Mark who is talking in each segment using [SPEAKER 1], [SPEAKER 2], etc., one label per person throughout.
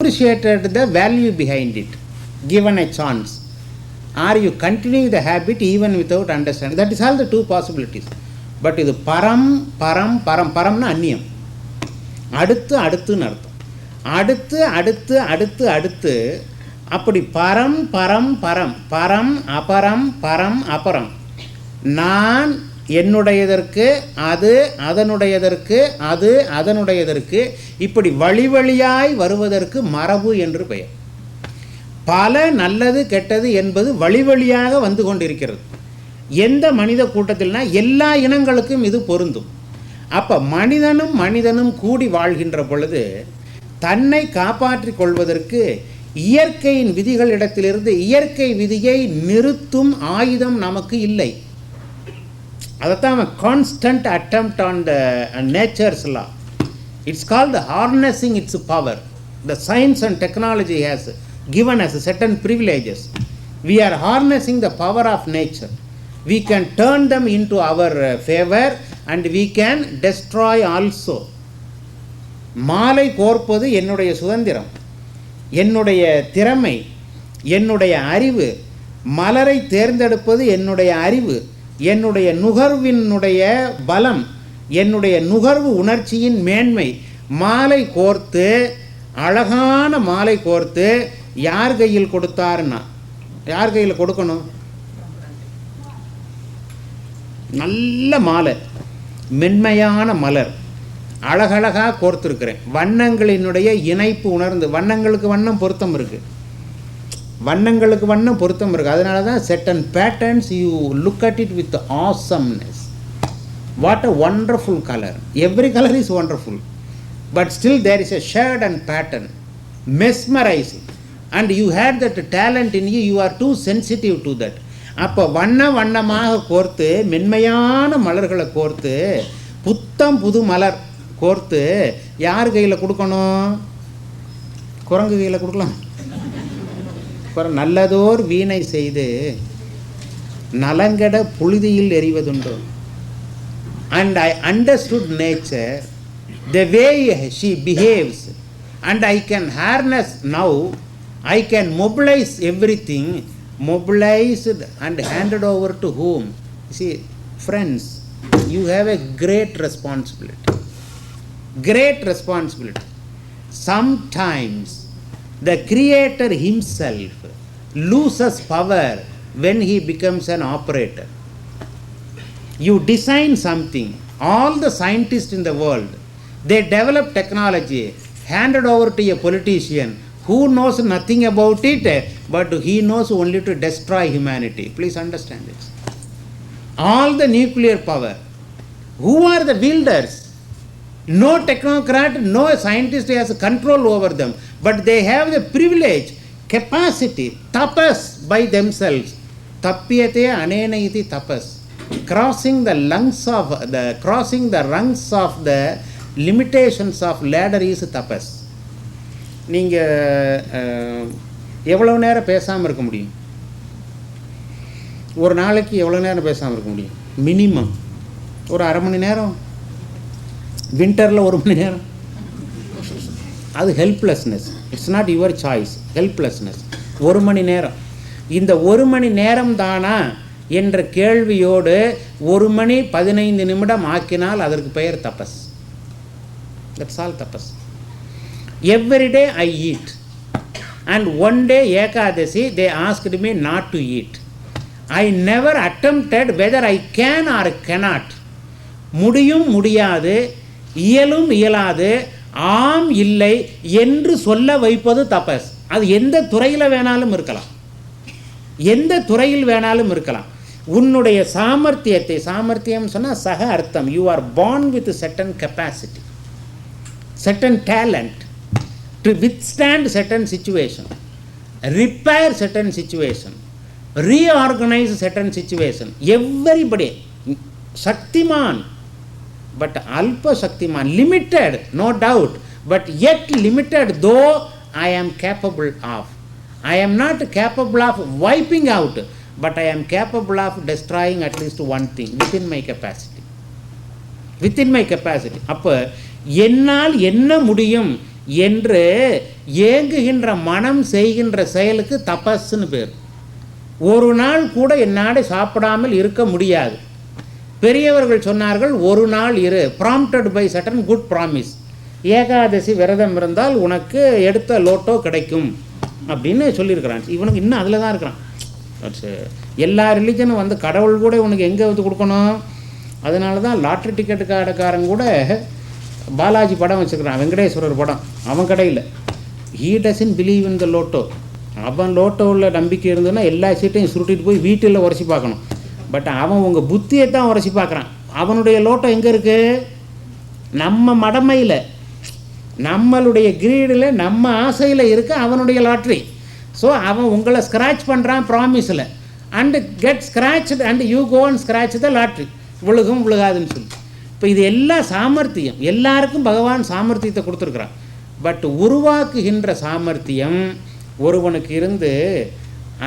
[SPEAKER 1] appreciated the value behind it, given a chance, or you continue the habit even without understanding. That is all the two possibilities. But இது பரம் பரம் பரம் பரம்னா அந்நியம், அடுத்து அடுத்துன்னு அர்த்தம். அடுத்து அடுத்து அடுத்து அடுத்து அப்படி பரம் பரம் பரம் பரம் அபரம் பரம் அபரம். நான் என்னுடையதற்கு, அது அதனுடையதற்கு, அது அதனுடையதற்கு, இப்படி வழி வழியாய் வருவதற்கு மரபு என்று பெயர். பல நல்லது கெட்டது என்பது வழி வழியாக வந்து கொண்டிருக்கிறது. எந்த மனித கூட்டத்தில்னா எல்லா இனங்களுக்கும் இது பொருந்தும். அப்போ மனிதனும் மனிதனும் கூடி வாழ்கின்ற பொழுது தன்னை காப்பாற்றிக் கொள்வதற்கு இயற்கையின் விதிகளிடத்திலிருந்து இயற்கை விதியை நிறுத்தும் ஆயுதம் நமக்கு இல்லை. அதைத்தான் constant attempt on the nature's law. It's called harnessing its power. The science and technology has given us certain privileges. We are harnessing the power of nature. We can turn them into our favor and we can destroy also. மாலை கோர்ப்பது என்னுடைய சுதந்திரம், என்னுடைய திறமை, என்னுடைய அறிவு. மலரை தேர்ந்தெடுப்பது என்னுடைய அறிவு, என்னுடைய நுகர்வினுடைய பலம், என்னுடைய நுகர்வு உணர்ச்சியின் மேன்மை. மாலை கோர்த்து, அழகான மாலை கோர்த்து யார் கையில் கொடுத்தாருன்னா, யார் கையில் கொடுக்கணும்? நல்ல மாலை, மென்மையான மலர், அழகழகாக கோர்த்துருக்கிறேன். வண்ணங்களினுடைய இணைப்பு உணர்ந்து, வண்ணங்களுக்கு வண்ணம் பொருத்தம் இருக்குது, வண்ணங்களுக்கு வண்ணம் பொருத்தம் இருக்குது. அதனால தான் certain patterns you look at it with awesomeness. What a wonderful color. Every color is wonderful, but still there is a shade and pattern, mesmerizing. And you had that talent in you, you are too sensitive to that. அப்போ வண்ண வண்ணமாக கோர்த்து, மென்மையான மலர்களை கோர்த்து, புத்தம் புது மலர் கோர்த்து யார் கையில் கொடுக்கணும்? குரங்கு கையில் கொடுக்கலாம். நல்லதோர் வீணை செய்து நலங்கட புழுதியில் எறிவதுண்டோ. And I understood nature, the way she behaves, and I can harness now. I can mobilize everything, mobilized and handed over to whom? See, friends, you have a great responsibility. Great responsibility. Sometimes the Creator himself loses power when he becomes an operator. You design something, all the scientists in the world, they develop technology, handed over to a politician who knows nothing about it, but he knows only to destroy humanity. Please understand this. All the nuclear power, who are the wielders? No technocrat, no scientist has control over them, but they have the privilege, capacity, tapas by themselves. Tapyate anena iti tapas. Crossing the rungs of the limitations of ladder is tapas. நீங்கள் எவ்வளோ நேரம் பேசாமல் இருக்க முடியும்? ஒரு நாளைக்கு எவ்வளோ நேரம் பேசாமல் இருக்க முடியும்? மினிமம் ஒரு அரை மணி நேரம், வின்டரில் 1 மணி நேரம். அது helplessness. It's not your choice. Helplessness. 1 மணி நேரம். இந்த 1 மணி நேரம் தானா என்ற கேள்வியோடு 1 மணி 15 நிமிடம் ஆக்கினால் அதற்கு பெயர் தபஸ். தட்ஸ் ஆல் தபஸ். Every day I eat, and one day Ekadasi they asked me not to eat. I never attempted whether I can or cannot. முடியும் முடியாது, இயலும் இயலாது, ஆம் இல்லை என்று சொல்ல வைப்பது தபஸ். அது எந்த துறையில் வேணாலும் இருக்கலாம், எந்த துறையில் வேணாலும் இருக்கலாம். உன்னுடைய சாமர்த்தியத்தை, சாமர்த்தியம் சொன்னால் சக அர்த்தம், you are born with certain capacity, certain talent to withstand certain situation, repair certain situation, reorganize certain situation. Everybody Shaktiman, but Alpa Shaktiman, limited, no doubt, but yet limited, though I am capable of. I am not capable of wiping out, but I am capable of destroying at least one thing within my capacity. Within my capacity. அப்போ என்னால் என்ன முடியும் என்று ஏங்குகின்ற மனம் செய்கின்ற செயலுக்கு தபஸ்ன்னு பேர். ஒரு நாள் கூட என்னாடி சாப்பிடாமல் இருக்க முடியாது. பெரியவர்கள் சொன்னார்கள், ஒரு நாள் இரு, prompted by certain good promise. Ekadashi விரதம் இருந்தால் உனக்கு எடுத்த லோட்டோ கிடைக்கும் அப்படின்னு சொல்லியிருக்கிறான். இவனுக்கு இன்னும் அதில் தான் இருக்கிறான். எல்லா ரிலீஜனும் வந்து கடவுள் கூட உனக்கு எங்கே வந்து கொடுக்கணும். அதனால தான் லாட்ரி டிக்கெட்டு கடைக்காரன் கூட பாலாஜி படம் வச்சுக்கிறான், வெங்கடேஸ்வரர் படம். அவன் கடையில் he doesn't believe in the lotto. அவன் லோட்டோவில் நம்பிக்கை இருந்ததுன்னா எல்லா சீட்டையும் சுருட்டிட்டு போய் வீட்டில் உரைச்சி பார்க்கணும். பட் அவன் உங்கள் புத்தியை தான் உரைச்சி பார்க்குறான். அவனுடைய லோட்டோ எங்கே இருக்குது? நம்ம மடமையில், நம்மளுடைய கிரீடில், நம்ம ஆசையில் இருக்க அவனுடைய லாட்ரி. ஸோ அவன் உங்களை ஸ்க்ராட்ச் பண்ணுறான் ப்ராமிஸில், and get scratched and you go and scratch the lottery. விழுகும் விழுகாதுன்னு சொல்லி. இப்போ இது எல்லாம் சாமர்த்தியம். எல்லாருக்கும் பகவான் சாமர்த்தியத்தை கொடுத்துருக்குறான். பட் உருவாக்குகின்ற சாமர்த்தியம் ஒருவனுக்கு இருந்து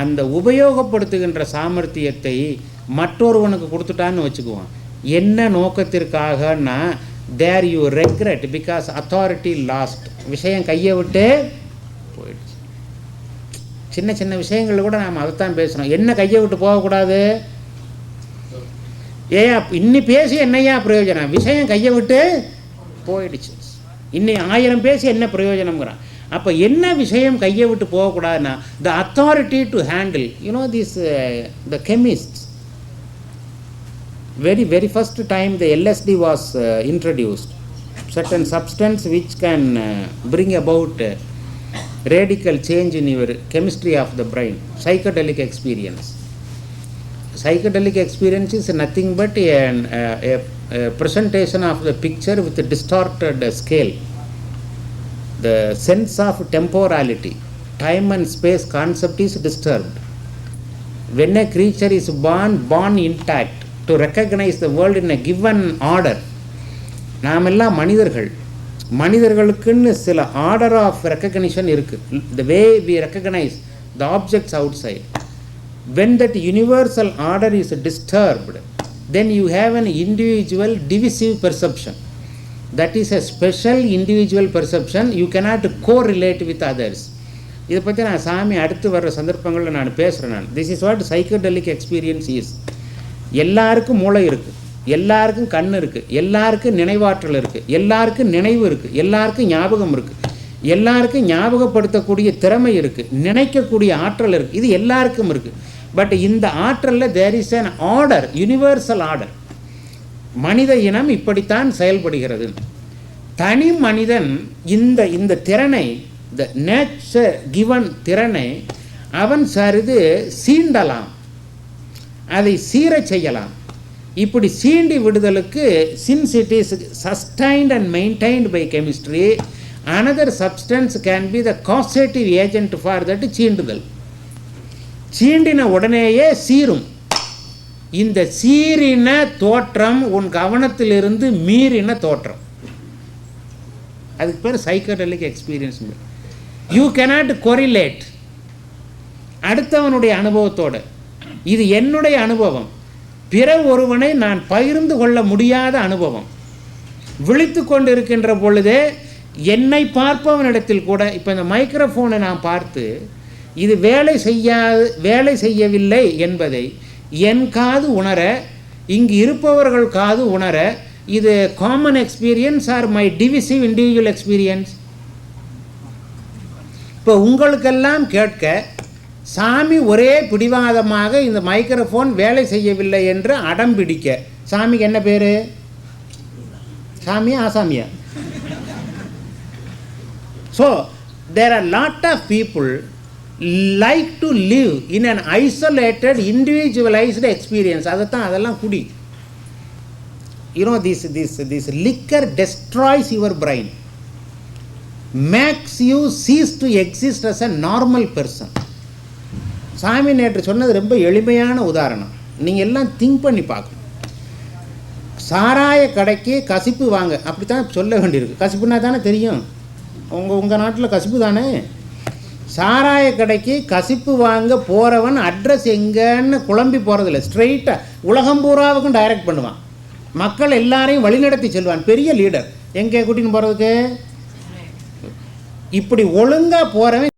[SPEAKER 1] அந்த உபயோகப்படுத்துகின்ற சாமர்த்தியத்தை மற்றொருவனுக்கு கொடுத்துட்டான்னு வச்சுக்குவான். என்ன நோக்கத்திற்காகனா, there you regret because authority lost. விஷயம் கையை விட்டு போயிடுச்சு. சின்ன சின்ன விஷயங்கள் கூட நாம் அதைத்தான் பேசுகிறோம். என்ன கையை விட்டு போகக்கூடாது? ஏயா இன்னி பேசி என்னையா பிரயோஜனம்? விஷயம் கையை விட்டு போயிடுச்சு. இன்னி 1000 பேசி என்ன பிரயோஜனம்ங்கிறான். அப்போ என்ன விஷயம் கையை விட்டு போகக்கூடாதுன்னா, the authority to handle. You know this the chemist, very first time the LSD was introduced, certain substance which can bring about radical change in your chemistry of the brain, psychedelic experience. Psychedelic experience is nothing but a presentation of the picture with a distorted scale. The sense of temporality, time and space concept is disturbed. When a creature is born intact to recognize the world in a given order. நாம் எல்லாம் மனிதர்களுக்குன்னு சில order of recognition இருக்குது. the way we recognize the objects outside. When that universal order is disturbed, then you have an individual divisive perception. That is a special individual perception. You cannot correlate with others. இதை பற்றி நான் சாமி அடுத்து வர்ற சந்தர்ப்பங்களில் நான் பேசுகிறேன். This is what psychedelic experience is. எல்லாருக்கும் மூளை இருக்குது, எல்லாருக்கும் கண் இருக்குது, எல்லாருக்கும் நினைவாற்றல் இருக்குது, எல்லாருக்கும் நினைவு இருக்குது, எல்லாருக்கும் ஞாபகம் இருக்குது, எல்லாருக்கும் ஞாபகப்படுத்தக்கூடிய திறமை இருக்குது, நினைக்கக்கூடிய ஆற்றல் இருக்குது. இது எல்லாருக்கும் இருக்குது. பட் இந்த ஆற்றலில் there is an order, universal order. மனித இனம் இப்படித்தான் செயல்படுகிறது. தனி மனிதன் இந்த திறனை, த நேச்சர் கிவன் திறனை அவன் சரிது சீண்டலாம், அதை சீர செய்யலாம். இப்படி சீண்டி விடுதலுக்கு, since it is sustained and maintained by chemistry, another substance can be the causative agent for that சீண்டுதல். சீண்டின உடனேயே சீரும். இந்த சீரின தோற்றம் உன் கவனத்திலிருந்து மீறின தோற்றம், அதுக்கு பேர் psychedelic experience. You cannot correlate அடுத்தவனுடைய அனுபவத்தோடு. இது என்னுடைய அனுபவம், பிற ஒருவனை நான் பகிர்ந்து கொள்ள முடியாத அனுபவம். விழித்து கொண்டு இருக்கின்ற பொழுதே என்னை பார்ப்பவனிடத்தில் கூட, இப்போ இந்த மைக்ரோஃபோனை நான் பார்த்து இது வேலை செய்யவில்லை என்பதை என் காது உணர, இங்கு இருப்பவர்கள் காது உணர, இது common experience R my divisive individual experience. இப்போ உங்களுக்கெல்லாம் கேட்க, சாமி ஒரே பிடிவாதமாக இந்த மைக்ரோஃபோன் வேலை செய்யவில்லை என்று அடம் பிடிக்க, சாமிக்கு என்ன பேர்? சாமியா ஆசாமியா? So there are lot of people like to live in an isolated individualized experience. அதெல்லாம் குடி. You know, this liquor destroys your brain, makes you cease to exist as a normal person. சாமி நேற்று சொன்னது ரொம்ப எளிமையான உதாரணம், நீங்கள் எல்லாம் திங்க் பண்ணி பார்க்கணும். சாராய கடைக்கு கசிப்பு வாங்க, அப்படி தான் சொல்ல வேண்டியிருக்கு. கசிப்புனா தானே தெரியும், உங்கள் நாட்டில் கசிப்பு தானே. சாராய கடைக்கு கசிப்பு வாங்க போகிறவன் அட்ரஸ் எங்கன்னு குழம்பி போகிறதில்ல, ஸ்ட்ரெயிட்டாக உலகம் பூராவுக்கும் டைரக்ட் பண்ணுவான். மக்கள் எல்லாரையும் வழிநடத்தி செல்வான். பெரிய லீடர். எங்கே கூட்டின்னு போகிறதுக்கு? இப்படி ஒழுங்காக போகிறவன்